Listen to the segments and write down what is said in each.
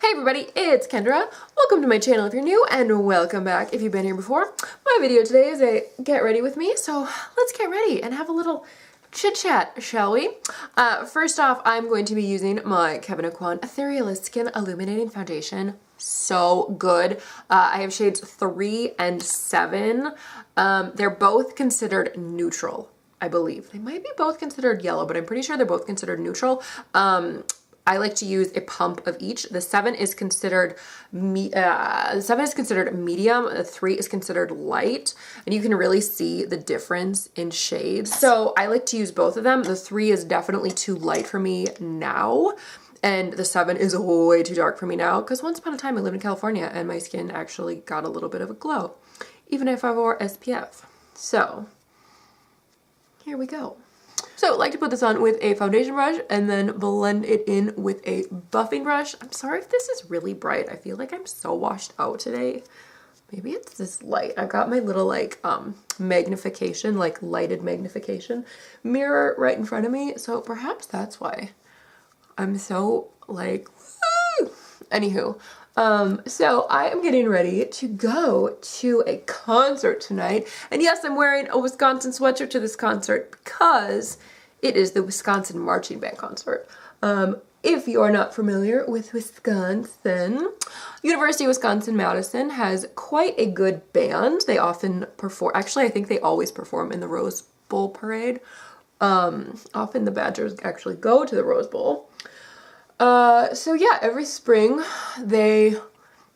Hey everybody, it's Kendra. Welcome to my channel if you're new, and welcome back if you've been here before. My video today is a get ready with me, so let's get ready and have a little chit chat, shall we? First off, I'm going to be using my Kevyn Aucoin Ethereal Skin Illuminating Foundation. So good. I have shades 3 and 7. They're both considered neutral, I believe. They might be both considered yellow, but I'm pretty sure they're both considered neutral. I like to use a pump of each. The 7 is considered medium, the 3 is considered light, and you can really see the difference in shades. So I like to use both of them. The 3 is definitely too light for me now, and the 7 is way too dark for me now, because once upon a time I lived in California and my skin actually got a little bit of a glow, even if I wore SPF. So here we go. So I like to put this on with a foundation brush and then blend it in with a buffing brush. I'm sorry if this is really bright. I feel like I'm so washed out today. Maybe it's this light. I've got my little like magnification, like lighted magnification mirror right in front of me. So perhaps that's why I'm so like, woo! Anywho. So I am getting ready to go to a concert tonight. And yes, I'm wearing a Wisconsin sweatshirt to this concert because it is the Wisconsin Marching Band concert. If you are not familiar with Wisconsin, University of Wisconsin-Madison has quite a good band. They often perform, actually I think they always perform in the Rose Bowl parade. Often the Badgers actually go to the Rose Bowl. So yeah, every spring they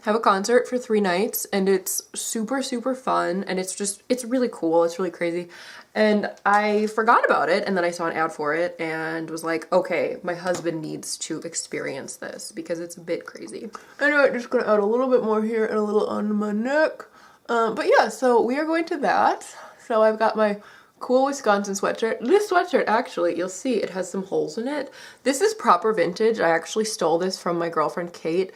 have a concert for 3 nights, and it's super, super fun, and it's really cool. It's really crazy. And I forgot about it, and then I saw an ad for it and was like, okay, my husband needs to experience this because it's a bit crazy. Anyway, just gonna add a little bit more here and a little on my neck. But yeah, so we are going to that. So I've got my cool Wisconsin sweatshirt. This sweatshirt, actually, you'll see it has some holes in it. This is proper vintage. I actually stole this from my girlfriend, Kate.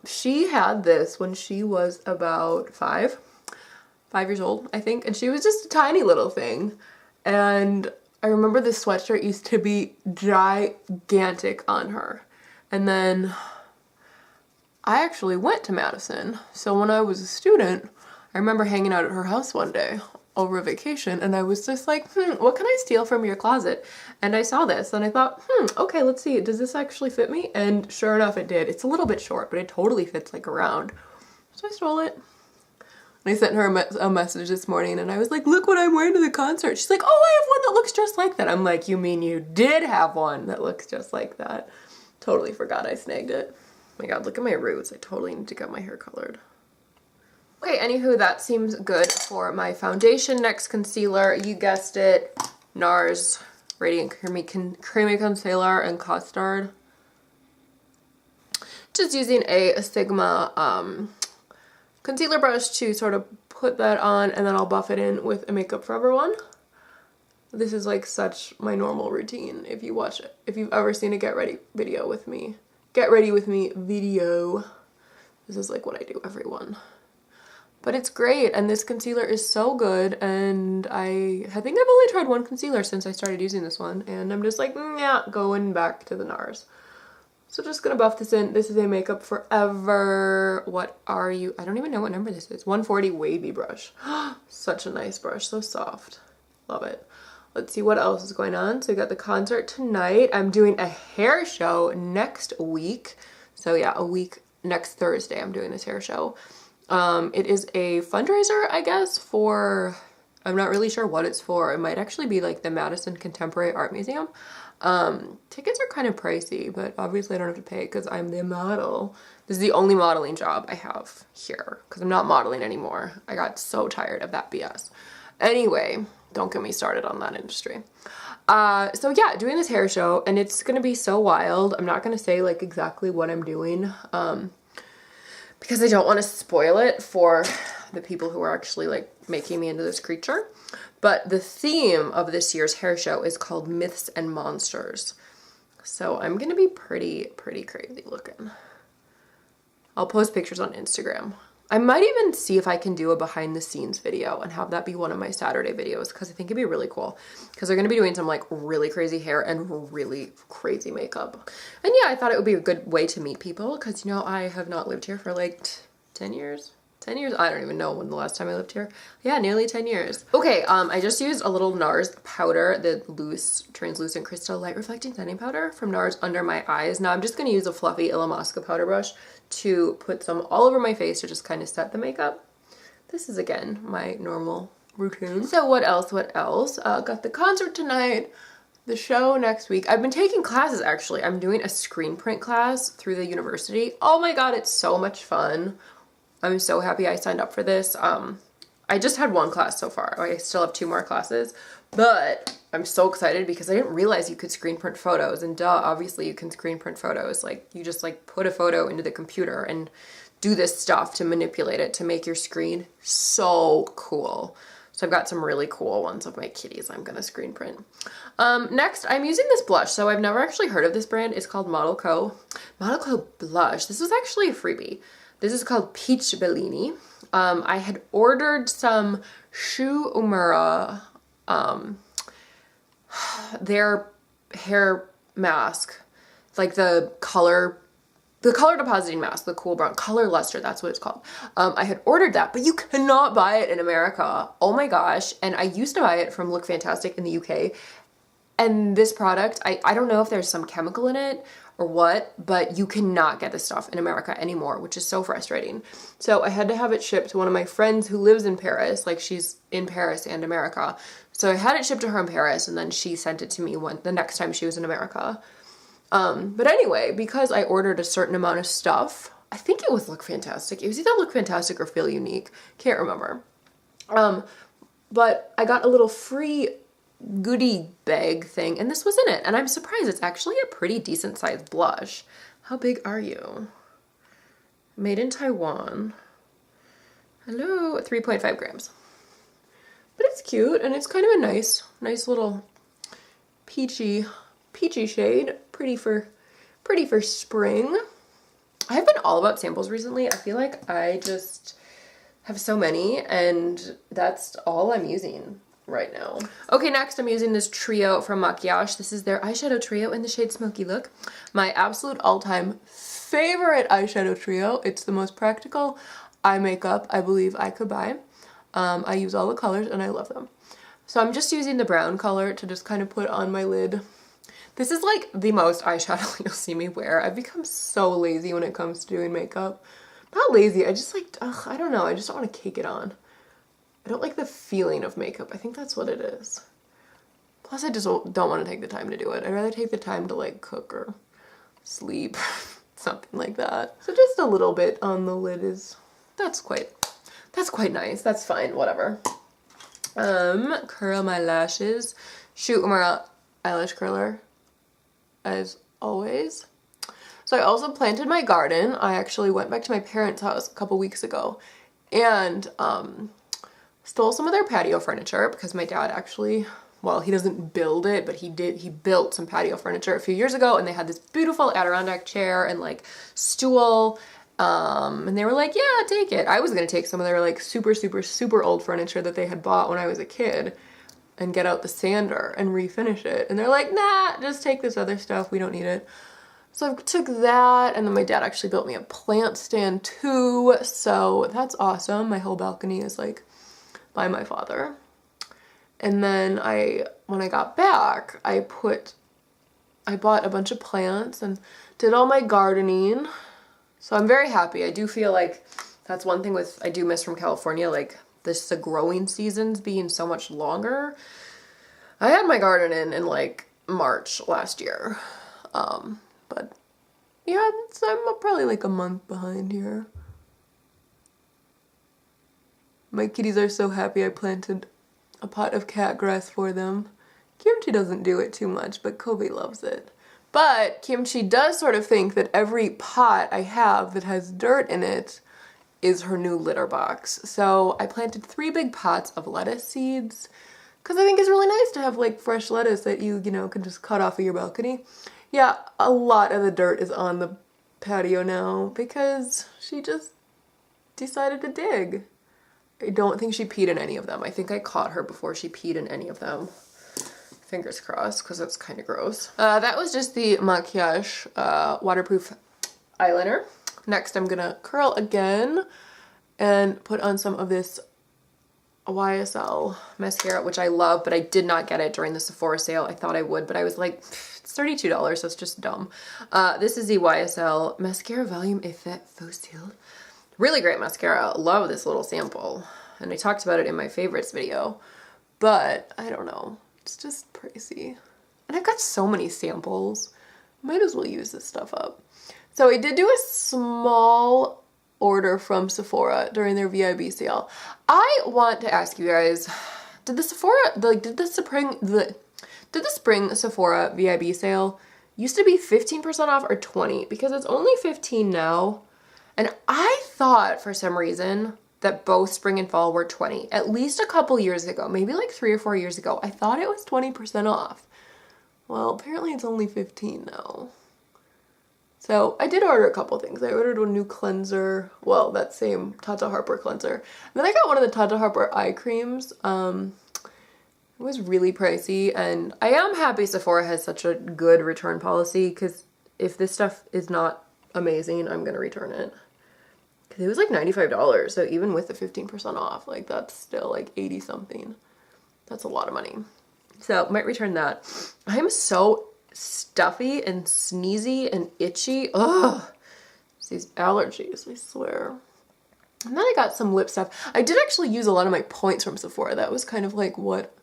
She had this when she was about 5 years old, I think, and she was just a tiny little thing. And I remember this sweatshirt used to be gigantic on her. And then I actually went to Madison. So when I was a student, I remember hanging out at her house one day over vacation, and I was just like, what can I steal from your closet? And I saw this and I thought, okay, let's see, does this actually fit me? And sure enough, it did. It's a little bit short, but it totally fits like around. So I stole it. And I sent her a message this morning, and I was like, look what I'm wearing to the concert. She's like, oh, I have one that looks just like that. I'm like, you mean you did have one that looks just like that? Totally forgot I snagged it. Oh my God, look at my roots. I totally need to get my hair colored. Okay, anywho, that seems good for my foundation. Next, concealer. You guessed it, NARS Radiant Creamy Concealer in Custard. Just using a Sigma concealer brush to sort of put that on, and then I'll buff it in with a Makeup Forever one. This is like such my normal routine. If you watch it, if you've ever seen a get ready video with me, get ready with me video, this is like what I do every one. But it's great, and this concealer is so good, and I think I've only tried one concealer since I started using this one, and I'm just like, yeah, going back to the NARS. So just gonna buff this in. This is a Makeup Forever, what are you? I don't even know what number this is. 140 Wavy brush. Such a nice brush, so soft. Love it. Let's see what else is going on. So we got the concert tonight. I'm doing a hair show next week. So yeah, a week next Thursday I'm doing this hair show. It is a fundraiser, I guess, for, I'm not really sure what it's for. It might actually be like the Madison Contemporary Art Museum. Tickets are kind of pricey, but obviously I don't have to pay because I'm the model. This is the only modeling job I have here because I'm not modeling anymore. I got so tired of that BS. Anyway, don't get me started on that industry. So yeah, doing this hair show, and it's gonna be so wild. I'm not gonna say like exactly what I'm doing, because I don't want to spoil it for the people who are actually like making me into this creature. But the theme of this year's hair show is called Myths and Monsters. So I'm going to be pretty crazy looking. I'll post pictures on Instagram I might even see if I can do a behind the scenes video and have that be one of my Saturday videos, because I think it'd be really cool, because they're going to be doing some like really crazy hair and really crazy makeup. And yeah, I thought it would be a good way to meet people, because you know, I have not lived here for like 10 years. 10 years? I don't even know when the last time I lived here. Yeah, nearly 10 years. Okay, I just used a little NARS powder, the loose translucent crystal light reflecting setting powder from NARS under my eyes. Now I'm just gonna use a fluffy Illamasqua powder brush to put some all over my face to just kind of set the makeup. This is again my normal routine. So what else? Got the concert tonight, the show next week. I've been taking classes actually. I'm doing a screen print class through the university. Oh my god, it's so much fun. I'm so happy I signed up for this. I just had one class so far. I still have 2 more classes, but I'm so excited because I didn't realize you could screen print photos, and duh, obviously you can screen print photos. Like, you just like put a photo into the computer and do this stuff to manipulate it to make your screen so cool. So I've got some really cool ones of my kitties I'm gonna screen print. Next, I'm using this blush. So I've never actually heard of this brand. It's called Model Co. Model Co blush. This was actually a freebie. This is called Peach Bellini. I had ordered some xoxo, their hair mask, like the color depositing mask, the cool brown, color luster, that's what it's called. I had ordered that, but you cannot buy it in America. Oh my gosh. And I used to buy it from Look Fantastic in the UK. And this product, I don't know if there's some chemical in it or what, but you cannot get this stuff in America anymore, which is so frustrating. So I had to have it shipped to one of my friends who lives in Paris, like she's in Paris and America. So I had it shipped to her in Paris, and then she sent it to me the next time she was in America. But anyway, because I ordered a certain amount of stuff, I think it was Look Fantastic. It was either Look Fantastic or Feel Unique. Can't remember. But I got a little free goodie bag thing, and this was in it, and I'm surprised. It's actually a pretty decent sized blush. How big are you? Made in Taiwan. Hello, 3.5 grams. But it's cute, and it's kind of a nice little peachy shade. Pretty for spring. I've been all about samples recently. I feel like I just have so many, and that's all I'm using right now. Okay, next I'm using this trio from Maquillage. This is their eyeshadow trio in the shade Smoky Look. My absolute all-time favorite eyeshadow trio. It's the most practical eye makeup I believe I could buy. I use all the colors and I love them. So I'm just using the brown color to just kind of put on my lid. This is like the most eyeshadow you'll see me wear. I've become so lazy when it comes to doing makeup. Not lazy, I just like, I don't know, I just don't want to cake it on. I don't like the feeling of makeup. I think that's what it is. Plus, I just don't want to take the time to do it. I'd rather take the time to like cook or sleep, something like that. So just a little bit on the lid that's quite nice. That's fine, whatever. Curl my lashes. Shoot Umara eyelash curler, as always. So I also planted my garden. I actually went back to my parents' house a couple weeks ago and stole some of their patio furniture because my dad actually, well, he doesn't build it, but he built some patio furniture a few years ago, and they had this beautiful Adirondack chair and like stool, and they were like, yeah, take it. I was gonna take some of their like super old furniture that they had bought when I was a kid and get out the sander and refinish it, and they're like, nah, just take this other stuff, we don't need it. So I took that, and then my dad actually built me a plant stand too, so that's awesome. My whole balcony is like by my father. And then when I got back, I bought a bunch of plants and did all my gardening. So I'm very happy. I do feel like that's one thing I do miss from California, like the growing seasons being so much longer. I had my garden in like March last year. But yeah, I'm probably like a month behind here. My kitties are so happy I planted a pot of cat grass for them. Kimchi doesn't do it too much, but Kobe loves it. But Kimchi does sort of think that every pot I have that has dirt in it is her new litter box. So I planted 3 big pots of lettuce seeds because I think it's really nice to have like fresh lettuce that you can just cut off of your balcony. Yeah, a lot of the dirt is on the patio now because she just decided to dig. I don't think she peed in any of them. I think I caught her before she peed in any of them. Fingers crossed, because that's kind of gross. That was just the Maquillage waterproof eyeliner. Next, I'm gonna curl again and put on some of this YSL mascara, which I love, but I did not get it during the Sephora sale. I thought I would, but I was like, it's $32, so it's just dumb. This is the YSL Mascara Volume Effet Fossil. Really great mascara. Love this little sample. And I talked about it in my favorites video, but I don't know. It's just pricey. And I've got so many samples. Might as well use this stuff up. So I did do a small order from Sephora during their VIB sale. I want to ask you guys, did the spring Sephora VIB sale used to be 15% off or 20? Because it's only 15 now. And I thought for some reason that both spring and fall were 20, at least a couple years ago, maybe like 3 or 4 years ago. I thought it was 20% off. Well, apparently it's only 15 now. So I did order a couple things. I ordered a new cleanser, well, that same Tata Harper cleanser. And then I got one of the Tata Harper eye creams. It was really pricey, and I am happy Sephora has such a good return policy, because if this stuff is not amazing, I'm gonna return it. Because it was like $95, so even with the 15% off, like that's still like 80 something. That's a lot of money. So might return that. I am so stuffy and sneezy and itchy. Ugh, it's these allergies, I swear. And then I got some lip stuff. I did actually use a lot of my points from Sephora. That was kind of like what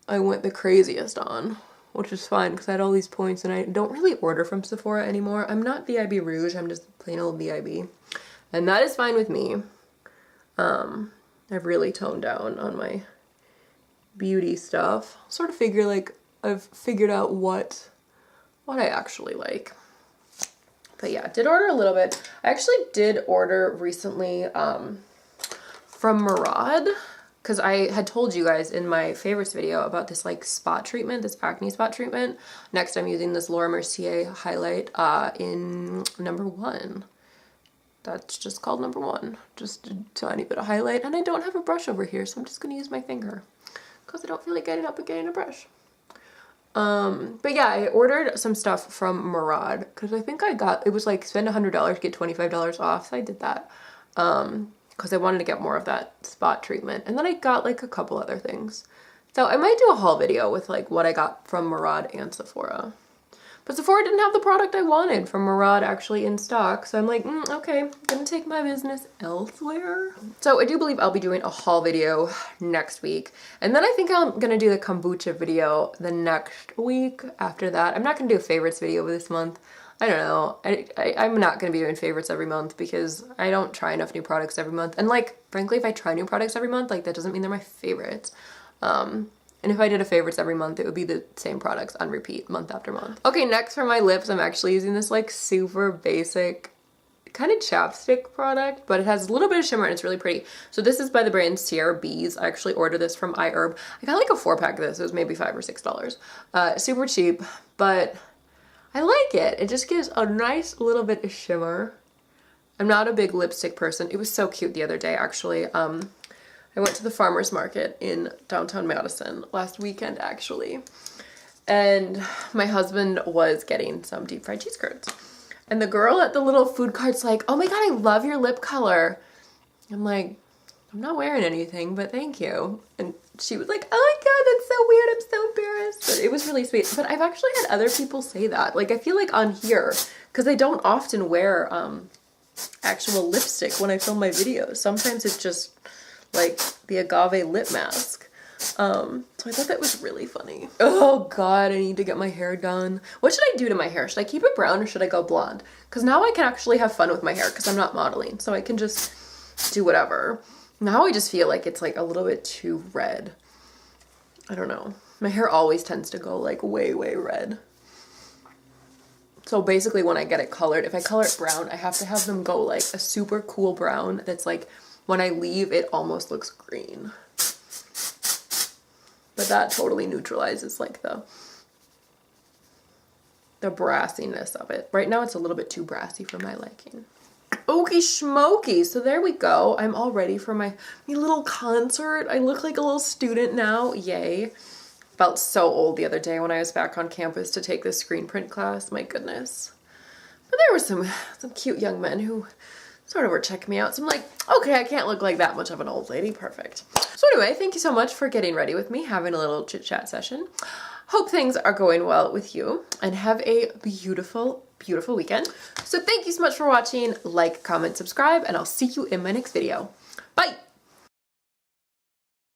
I went the craziest on, which is fine because I had all these points, and I don't really order from Sephora anymore. I'm not VIB Rouge, I'm just plain old VIB. And that is fine with me. I've really toned down on my beauty stuff. Sort of figure like I've figured out what I actually like. But yeah, did order a little bit. I actually did order recently from Murad, because I had told you guys in my favorites video about this like spot treatment, this acne spot treatment. Next I'm using this Laura Mercier highlight in number 1. That's just called number 1. Just a tiny bit of highlight, and I don't have a brush over here, so I'm just gonna use my finger because I don't feel like getting up and getting a brush. But yeah, I ordered some stuff from Murad because I think it was like spend $100, get $25 off, so I did that. Because I wanted to get more of that spot treatment. And then I got like a couple other things. So I might do a haul video with like what I got from Murad and Sephora. But Sephora didn't have the product I wanted from Murad actually in stock. So I'm like, okay, I'm gonna take my business elsewhere. So I do believe I'll be doing a haul video next week. And then I think I'm gonna do the kombucha video the next week after that. I'm not gonna do a favorites video this month. I don't know. I'm not going to be doing favorites every month because I don't try enough new products every month. And like, frankly, if I try new products every month, like that doesn't mean they're my favorites. And if I did a favorites every month, it would be the same products on repeat month after month. Okay, next for my lips, I'm actually using this like super basic kind of chapstick product, but it has a little bit of shimmer and it's really pretty. So this is by the brand Sierra Bees. I actually ordered this from iHerb. I got like a 4-pack of this. It was maybe $5 or $6. Super cheap, but I like it. It just gives a nice little bit of shimmer. I'm not a big lipstick person. It was so cute the other day, actually. I went to the farmer's market in downtown Madison last weekend, actually. And my husband was getting some deep fried cheese curds. And the girl at the little food cart's like, oh my God, I love your lip color. I'm like, I'm not wearing anything, but thank you. And she was like, oh my God, that's so weird. I'm so embarrassed. But it was really sweet. But I've actually had other people say that. Like, I feel like on here, because I don't often wear actual lipstick when I film my videos. Sometimes it's just like the agave lip mask. So I thought that was really funny. Oh God, I need to get my hair done. What should I do to my hair? Should I keep it brown or should I go blonde? Because now I can actually have fun with my hair because I'm not modeling. So I can just do whatever. Now I just feel like it's like a little bit too red. I don't know. My hair always tends to go like way, way red. So basically when I get it colored, if I color it brown, I have to have them go like a super cool brown that's like, when I leave, it almost looks green. But that totally neutralizes like the brassiness of it. Right now it's a little bit too brassy for my liking. Okie schmoky. So there we go. I'm all ready for my little concert. I look like a little student now. Yay. Felt so old the other day when I was back on campus to take this screen print class. My goodness. But there were some cute young men who sort of were checking me out. So I'm like, okay, I can't look like that much of an old lady. Perfect. So anyway, thank you so much for getting ready with me, having a little chit chat session. Hope things are going well with you, and have a beautiful, beautiful weekend. So thank you so much for watching. Like, comment, subscribe, and I'll see you in my next video.